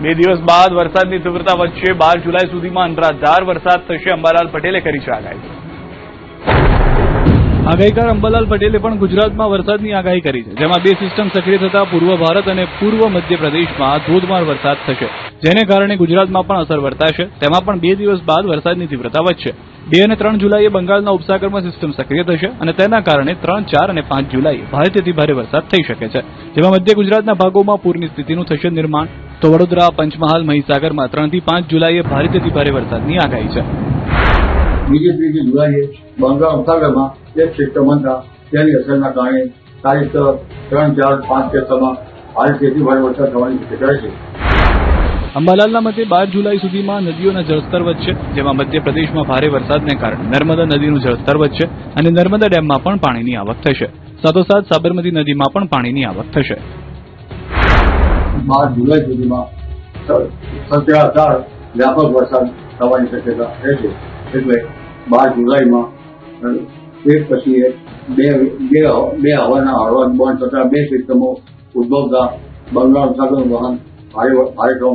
2 દિવસ બાદ વરસાદની તીવ્રતા વધશે। 12 જુલાઈ સુધીમાં અનરાધાર વરસાદ થશે, અંબાલાલ પટેલે કરી છે આગાહી। આગાહીકાર અંબાલાલ પટેલે પણ ગુજરાતમાં વરસાદની આગાહી કરી છે, જેમાં 2 સિસ્ટમ સક્રિય થતા પૂર્વ ભારત અને પૂર્વ મધ્યપ્રદેશમાં ધોધમાર વરસાદ થશે, જેને કારણે ગુજરાતમાં પણ અસર વર્તાશે। તેમાં પણ 2 દિવસ બાદ વરસાદની તીવ્રતા વધશે। 2 અને 3 જુલાઈએ બંગાળના ઉપસાગરમાં સિસ્ટમ સક્રિય થશે અને તેના કારણે 3, 4 અને 5 જુલાઈએ ભારેથી ભારે વરસાદ થઈ શકે છે, જેમાં મધ્ય ગુજરાતના ભાગોમાં પૂરની સ્થિતિનું થશે નિર્માણ। તો વડોદરા, પંચમહાલ, મહીસાગરમાં 3 થી 5 જુલાઈએ ભારેથી ભારે વરસાદની આગાહી છે। બીજી 3 જુલાઈએ બંગાળ ઉપસાગરમાં એક સિસ્ટમ બનતા તેની અસરના કારણે તારીખ 3, 4, 5 ક્ષેત્રમાં ભારેથી ભારે વરસાદ થવાની શક્યતા છે। અંબાલાલના મતે 12 જુલાઈ સુધીમાં નદીઓના જળસ્તર વધશે, જેમાં મધ્યપ્રદેશમાં ભારે વરસાદને કારણે નર્મદા નદીનું જળસ્તર વધશે અને નર્મદા ડેમમાં પણ પાણીની આવક થશે। સાથોસાથ સાબરમતી નદીમાં પણ પાણીની આવક થશે। 12 જુલાઈ સુધીમાં સત્યાધાર વ્યાપક વરસાદ થવાની શક્યતા રહેશે, એટલે 12 જુલાઈમાં એક પછી બે હવાના હળવા દબાણ થતા 2 સિસ્ટમો ઉદ્ભવતા બંગાળ ઉપસાગરનું વહન ભારે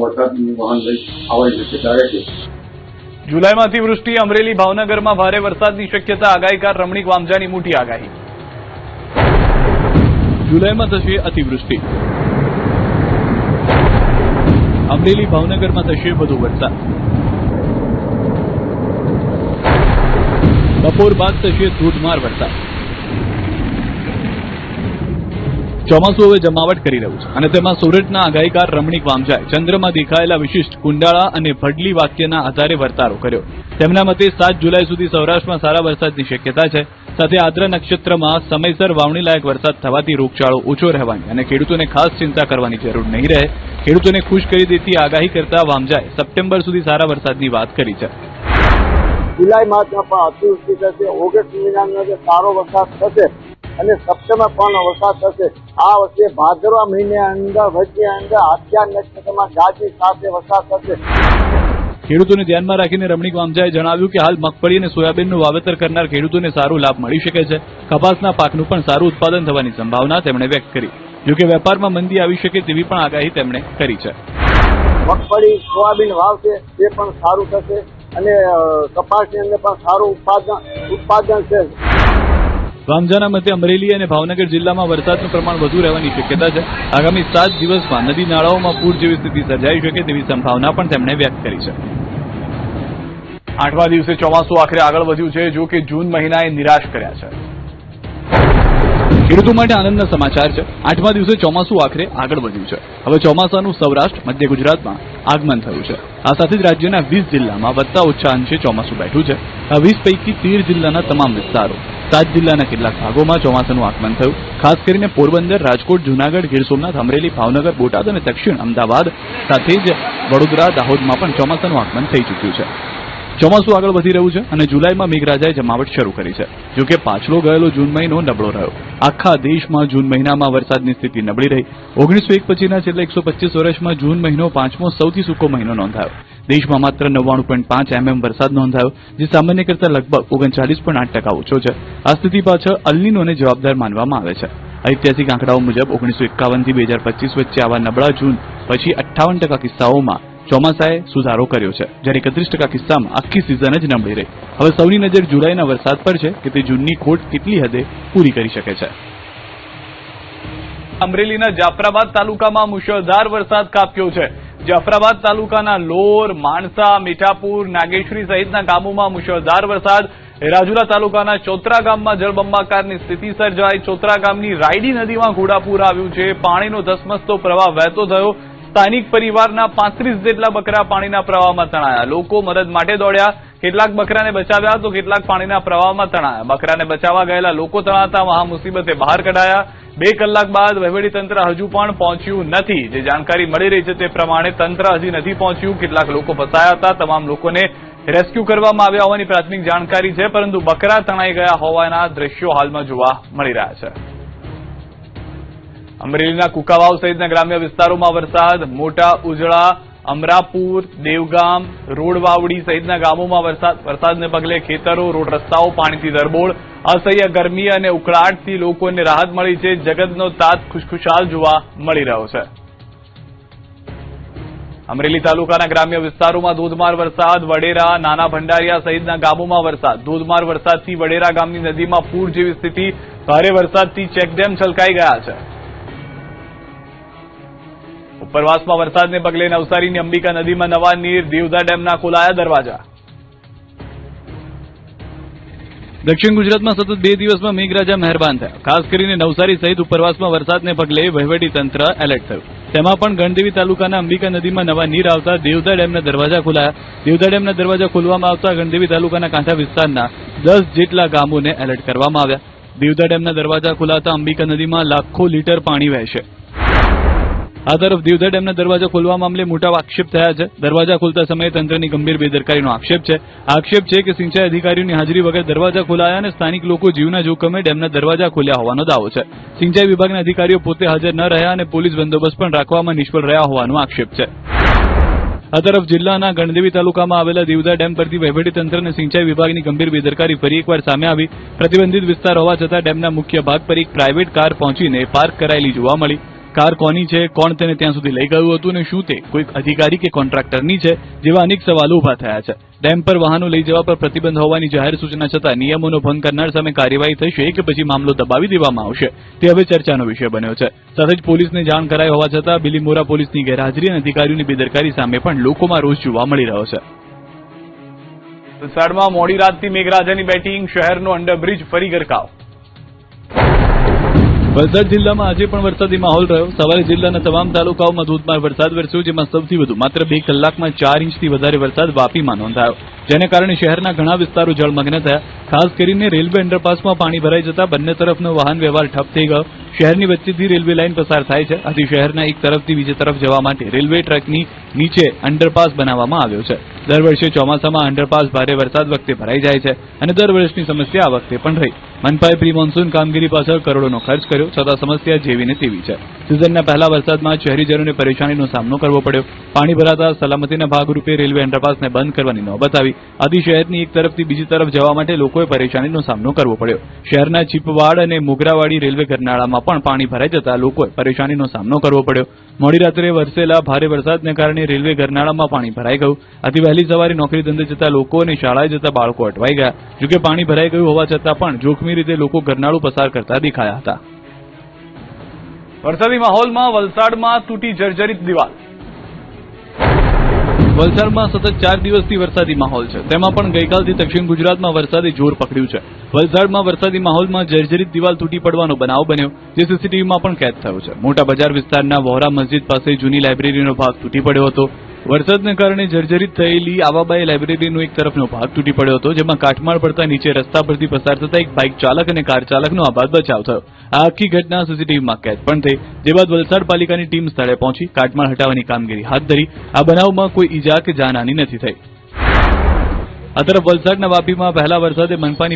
વરસાદનું વહન લઈ આવવાની શક્યતા રહેશે। જુલાઈમાં અતિવૃષ્ટિ, અમરેલી, ભાવનગરમાં ભારે વરસાદની શક્યતા, આગાહીકાર રમણીક વામજાની મોટી આગાહી। જુલાઈમાં થશે અતિવૃષ્ટિ, અમરેલી, ભાવનગરમાં થશે વધુ વરસાદ। બપોર બાદ થશે ધોધમાર વરસાદ। ચોમાસું હવે જમાવટ કરી રહ્યું છે અને તેમાં સોરઠના આગાહીકાર રમણીક વામજાએ ચંદ્રમાં દેખાયેલા વિશિષ્ટ કુંડાળા અને ભડલી વાક્યના આધારે વર્તારો કર્યો। તેમના મતે 7 જુલાઈ સુધી સૌરાષ્ટ્રમાં સારા વરસાદની શક્યતા છે, સાથે આદ્ર નક્ષત્રમાં સમયસર વાવણી લાયક વરસાદ થવાથી રોગચાળો ઓછો રહેવાની અને ખેડૂતોને ખાસ ચિંતા કરવાની જરૂર નહીં રહે। ખેડૂતોને ખુશ કરી દેતી આગાહી કરતા વામજાએ સપ્ટેમ્બર સુધી સારા વરસાદની વાત કરી છે। જુલાઈ માસમાં પણ અતિવૃષ્ટિ થશે, ઓગસ્ટ મહિનાની અંદર સારો વરસાદ થશે અને સપ્ટેમ્બર પણ વરસાદ થશે। આ વર્ષે ભાદરવા મહિને અંદર વચ્ચે અંદર આદ્ર નક્ષત્રમાં ગાજવી સાથે વરસાદ થશે। ખેડૂતોને ધ્યાનમાં રાખીને રમણીક વામજાએ જણાવ્યું કે હાલ મગફળી અને સોયાબીનનું વાવેતર કરનાર ખેડૂતોને સારો લાભ મળી શકે છે। કપાસના પાકનું પણ સારું ઉત્પાદન થવાની સંભાવના તેમણે વ્યક્ત કરી। જોકે વેપારમાં મંદી આવી શકે તેવી પણ આગાહી તેમણે કરી છે। મગફળી, સોયાબીન વાવશે તે પણ સારું થશે અને કપાસની અંદર પણ સારું ઉત્પાદન છે। વામજાના મતે અમરેલી અને ભાવનગર જિલ્લામાં વરસાદનું પ્રમાણ વધુ રહેવાની શક્યતા છે। આગામી 7 દિવસમાં નદી નાળાઓમાં પૂર જેવી સ્થિતિ સર્જાઈ શકે તેવી સંભાવના પણ તેમણે વ્યક્ત કરી છે। 8મા દિવસે ચોમાસું આખરે આગળ વધ્યું છે, જો કે જૂન મહિનાએ નિરાશ કર્યા છે। ખેડૂતો માટે આનંદના સમાચાર છે। 8મા દિવસે ચોમાસું આખરે આગળ વધ્યું છે। હવે ચોમાસાનું સૌરાષ્ટ્ર, મધ્ય ગુજરાતમાં આગમન થયું છે। આ સાથે જ રાજ્યના 20 જિલ્લામાં વત્તા ઓછા અંશે ચોમાસું બેઠું છે। આ 20 પૈકી 13 જિલ્લાના તમામ વિસ્તારો, 7 જિલ્લાના કેટલાક ભાગોમાં ચોમાસાનું આગમન થયું। ખાસ કરીને પોરબંદર, રાજકોટ, જૂનાગઢ, ગીર સોમનાથ, અમરેલી, ભાવનગર, બોટાદ અને દક્ષિણ અમદાવાદ સાથે જ વડોદરા, દાહોદમાં પણ ચોમાસાનું આગમન થઈ ચૂક્યું છે। ચોમાસું આગળ વધી રહ્યું છે અને જુલાઈમાં મેઘરાજાએ જમાવટ શરૂ કરી છે। જોકે પાછલો ગયેલો જૂન મહિનો નબળો રહ્યો। આખા દેશમાં જૂન મહિનામાં વરસાદની સ્થિતિ નબળી રહી। 1901 પછીના છેલ્લા 125 વર્ષમાં જૂન મહિનો 5મો સૌથી સૂકો મહિનો નોંધાયો। દેશમાં માત્ર 99.5 mm વરસાદ નોંધાયો, જે સામાન્ય કરતાં લગભગ 39.8% ઓછો છે। આ સ્થિતિ પાછળ અલ નીનોને જવાબદાર માનવામાં આવે છે। ઐતિહાસિક આંકડાઓ મુજબ 1951 થી 2025 વચ્ચે આવા નબળા જૂન પછી 58% કિસ્સાઓમાં ચોમાસાએ સુધારો કર્યો છે, જ્યારે 31% કિસ્સામાં આખી સિઝન જ નબળી રહી। હવે સૌની નજર જુલાઈના વરસાદ પર છે કે તે જૂનની ખોટ કેટલી હદે પૂરી કરી શકે છે। અમરેલીના જાફરાબાદ તાલુકામાં મુશળધાર વરસાદ ખાબક્યો છે। જાફરાબાદ તાલુકાના લોર, માણસા, મીઠાપુર, નાગેશ્વરી સહિતના ગામોમાં મુશળધાર વરસાદ। રાજુલા તાલુકાના ચોતરા ગામમાં જળબંબાકારની સ્થિતિ સર્જાઈ। ચોતરા ગામની રાયડી નદીમાં ઘોડાપૂર આવ્યું છે। પાણીનો ધસમસતો પ્રવાહ વહેતો થયો। સ્થાનિક પરિવારના 35 જેટલા બકરા પાણીના પ્રવાહમાં તણાયા। લોકો મદદ માટે દોડ્યા। કેટલાક બકરાને બચાવ્યા તો કેટલાક પાણીના પ્રવાહમાં તણાયા। બકરાને બચાવવા ગયેલા લોકો તણાતા મહા મુસીબતે બહાર કઢાયા। 2 કલાક બાદ વહીવટીતંત્ર હજુ પણ પહોંચ્યું નથી। જે જાણકારી મળી રહી છે તે પ્રમાણે તંત્ર હજી નથી પહોંચ્યું। કેટલાક લોકો ફસાયા હતા। તમામ લોકોને રેસ્ક્યુ કરવામાં આવ્યા હોવાની પ્રાથમિક જાણકારી છે, પરંતુ બકરા તણાઈ ગયા હોવાના દ્રશ્યો હાલમાં જોવા મળી રહ્યા છે। અમરેલીના કુકાવાવ સહિતના ગ્રામ્ય વિસ્તારોમાં વરસાદ। મોટા ઉજળા, અમરાપુર, દેવગામ, રોડવાવડી સહિતના ગામોમાં વરસાદને પગલે ખેતરો, રોડ રસ્તાઓ પાણીથી તરબોળ। અસહ્ય ગરમી અને ઉકળાટથી લોકોને રાહત મળી છે। જગતનો તાત ખુશખુશાલ જોવા મળી રહ્યો છે। અમરેલી તાલુકાના ગ્રામ્ય વિસ્તારોમાં ધોધમાર વરસાદ, વડેરા, નાના ભંડારિયા સહિતના ગામોમાં વરસાદ. ધોધમાર વરસાદથી વડેરા ગામની નદીમાં પૂર જેવી સ્થિતિ, ભારે વરસાદથી ચેકડેમ છલકાઈ ગયા છે. ઉપરવાસમાં વરસાદને પગલે નવસારીની અંબિકા નદીમાં નવા નીર, દેવધા ડેમના ખોલાયા દરવાજા. દક્ષિણ ગુજરાતમાં સતત 2 દિવસમાં મેઘરાજા મહેરબાન થયા. ખાસ કરીને નવસારી સહિત ઉપરવાસમાં વરસાદને પગલે વહીવટીતંત્ર એલર્ટ થયું. તેમાં પણ ગણદેવી તાલુકાના અંબિકા નદીમાં નવા નીર આવતા દેવધા ડેમના દરવાજા ખોલાયા. દેવધા ડેમના દરવાજા ખોલવામાં આવતા ગણદેવી તાલુકાના કાંઠા વિસ્તારના 10 જેટલા ગામોને એલર્ટ કરવામાં આવ્યા. દેવધા ડેમના દરવાજા ખોલાતા અંબિકા નદીમાં લાખો લીટર પાણી વહેશે. આ તરફ દેવધા ડેમના દરવાજા ખોલવા મામલે મોટા આક્ષેપ થયા છે. દરવાજા ખોલતા સમયે તંત્રની ગંભીર બેદરકારીનો આક્ષેપ છે કે સિંચાઈ અધિકારીઓની હાજરી વગર દરવાજા ખોલાયા અને સ્થાનિક લોકો જીવના જોખમે ડેમના દરવાજા ખોલ્યા હોવાનો દાવો છે. સિંચાઈ વિભાગના અધિકારીઓ પોતે હાજર ન રહ્યા અને પોલીસ બંદોબસ્ત પણ રાખવામાં નિષ્ફળ રહ્યા હોવાનો આક્ષેપ છે. આ તરફ જિલ્લાના ગણદેવી તાલુકામાં આવેલા દેવધા ડેમ પરથી વહીવટીતંત્ર અને સિંચાઈ વિભાગની ગંભીર બેદરકારી ફરી એકવાર સામે આવી. પ્રતિબંધિત વિસ્તાર હોવા છતાં ડેમના મુખ્ય ભાગ પર એક પ્રાઇવેટ કાર પહોંચીને પાર્ક કરાયેલી જોવા મળી. કાર કોની છે, કોણ તેને ત્યાં સુધી લઈ ગયું હતું અને શું તે કોઈ અધિકારી કે કોન્ટ્રાક્ટરની છે જેવા અનેક સવાલો ઉભા થયા છે. ડેમ પર વાહનો લઈ જવા પર પ્રતિબંધ હોવાની જાહેર સૂચના છતાં નિયમોનો ભંગ કરનાર સામે કાર્યવાહી થશે કે પછી મામલો દબાવી દેવામાં આવશે તે હવે ચર્ચાનો વિષય બન્યો છે. સાથે જ પોલીસને જાણ કરાઈ હોવા છતાં બિલીમોરા પોલીસની ગેરહાજરી અને અધિકારીઓની બેદરકારી સામે પણ લોકોમાં રોષ જોવા મળી રહ્યો છે. વલસાડમાં મોડી રાતથી મેઘરાજાની બેટિંગ, શહેરનો અંડરબ્રિજ ફરી ગરકાવ. વલસાડ જિલ્લામાં આજે પણ વરસાદી માહોલ રહ્યો. સવારે જિલ્લાના તમામ તાલુકાઓમાં ધોધમાર વરસાદ વરસ્યો, જેમાં સૌથી વધુ માત્ર 2 કલાકમાં 4 ઇંચથી વધારે વરસાદ વાપીમાં નોંધાયો, જેને કારણે શહેરના ઘણા વિસ્તારો જળમગ્ન થયા. ખાસ કરીને રેલવે અંડરપાસમાં પાણી ભરાઈ જતા બંને તરફનો વાહન વ્યવહાર ઠપ થઈ ગયો. શહેરની વચ્ચેથી રેલવે લાઇન પસાર થાય છે. આથી શહેરના એક તરફથી બીજી તરફ જવા માટે રેલવે ટ્રેકની નીચે અંડરપાસ બનાવવામાં આવ્યો છે. દર વર્ષે ચોમાસામાં અંડરપાસ ભારે વરસાદ વખતે ભરાઈ જાય છે અને દર વર્ષની સમસ્યા આ વખતે પણ રહી. મનપાએ પ્રી મોન્સૂન કામગીરી પાછળ કરોડોનો ખર્ચ કર્યો, છતાં સમસ્યા જેવીને તેવી છે. સિઝનના પહેલા વરસાદમાં શહેરીજનોને પરેશાનીનો સામનો કરવો પડ્યો. પાણી ભરાતા સલામતીના ભાગરૂપે રેલવે અંડરપાસને બંધ કરવાની નોબત આવી. આથી શહેરની એક તરફથી બીજી તરફ જવા માટે લોકોએ પરેશાનીનો સામનો કરવો પડ્યો. શહેરના ચીપવાડ અને મોગરાવાડી રેલવે ગરનાળામાં પણ પાણી ભરાઈ જતા લોકોએ પરેશાનીનો સામનો કરવો પડ્યો. મોડી રાત્રે વરસેલા ભારે વરસાદને કારણે રેલવે ગરનાળામાં પાણી ભરાઈ ગયું. આથી વહેલી સવારે નોકરી ધંધે જતા લોકો અને શાળાએ જતા બાળકો અટવાઈ ગયા. જોકે પાણી ભરાઈ ગયું હોવા છતાં પણ જોખમી રીતે લોકો ગરનાળું પસાર કરતા દેખાયા હતા. વરસાદી માહોલમાં વલસાડમાં તૂટી જર્જરિત દિવાલ. વલસાડમાં સતત 4 દિવસથી વરસાદી માહોલ છે. તેમાં પણ ગઈકાલથી દક્ષિણ ગુજરાતમાં વરસાદે જોર પકડ્યું છે. વલસાડમાં વરસાદી માહોલમાં જર્જરિત દિવાલ તૂટી પડવાનો બનાવ બન્યો, જે સીસીટીવીમાં પણ કેદ થયો છે. મોટા બજાર વિસ્તારના વહોરા મસ્જિદ પાસે જૂની લાઇબ્રેરીનો ભાગ તૂટી પડ્યો હતો. વરસાદને કારણે જર્જરિત થયેલી આવાબાઈ લાઇબ્રેરીનો એક તરફનો ભાગ તૂટી પડ્યો હતો, જેમાં કાટમાળ પડતા નીચે રસ્તા પરથી પસાર થતા એક બાઇક ચાલક અને કાર ચાલકનો આબાદ બચાવ થયો. આ આખી ઘટના સીસીટીવીમાં કેદ પણ થઈ, જે બાદ વલસાડ પાલિકાની ટીમ સ્થળે પહોંચી કાટમાળ હટાવવાની કામગીરી હાથ ધરી. આ બનાવમાં કોઈ ઈજા કે જાનહાની નથી થઈ. આ તરફ વલસાડના વાપીમાં પહેલા વરસાદે મનપાની